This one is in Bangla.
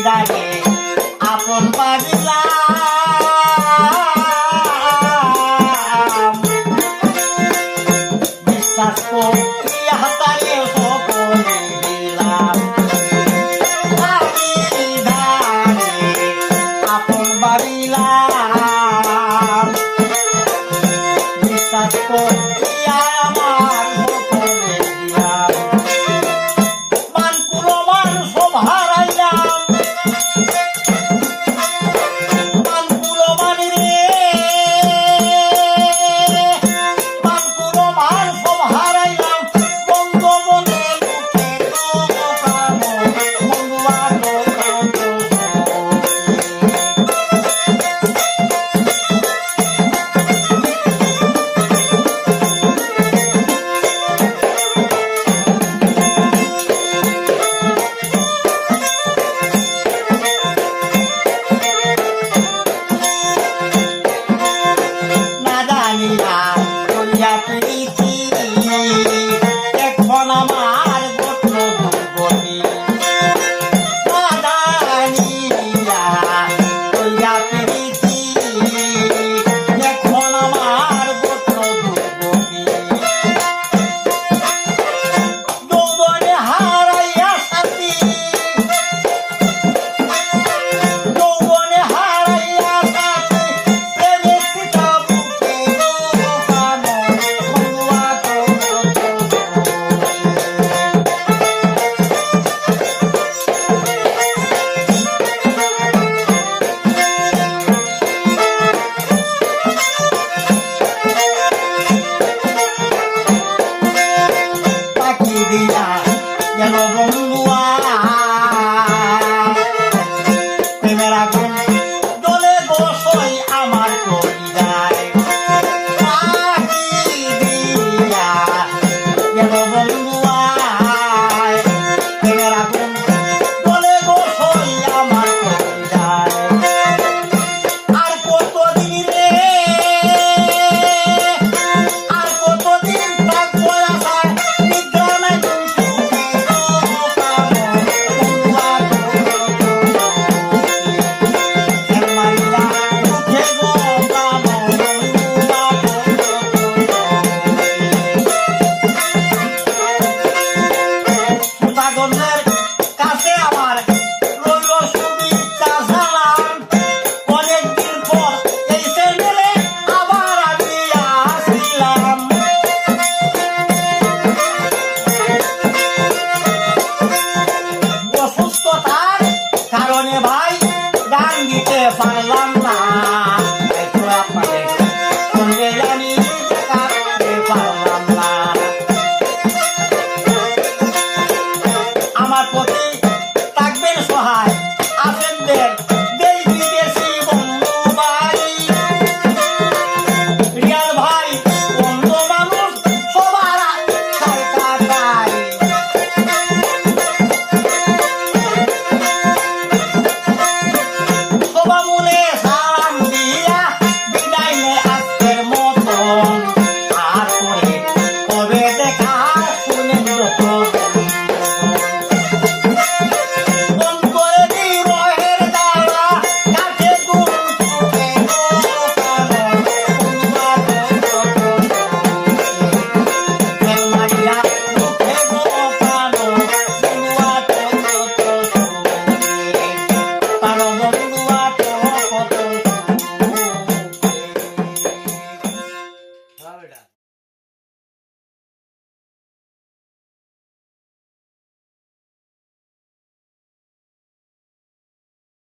বিদায়ে আপন পাগিলাম বিশ্বাস করিয়া তারে সকলে দিলাম আমি বিদায়ে আপন পাগিলাম বিশ্বাস করিয়া আমার সকলে দিলাম মানপুরো মান সব হারাইলাম মানপুরো মানি রে মানপুরো মান সব হারাইলাম বন্ধু বনে মুখে দোকান বন্ধু আলো না জানিয়া করিয়া প্রীতি এখন আমার গোত্র দুর্গতি না জানিয়া করিয়া প্রীতি এখন আমার গোত্র দুর্গতি যৌবনে হারাইয়া শান্তি যৌবনে হারাইয়া শান্তি প্রেমে সীতা বুকে দোকান বন্ধুয়া পাখি দিয়া গেল বন্ধুয়া প্রেমের আগুন জ্বলে গোসই আমার কলিজায় পাখি দিয়া গেল বন্ধুয়া প্রেমের আগুন জ্বলে গোসই আমার কলিজায় আর কতদিন রে আর কতদিন থাকবো আশায় নিদ্রা নাই সুখে দোকান বন্ধুয়া মারিয়া মুখে দোকান বন্ধুয়া সুধাগন্ধের কাছে আমার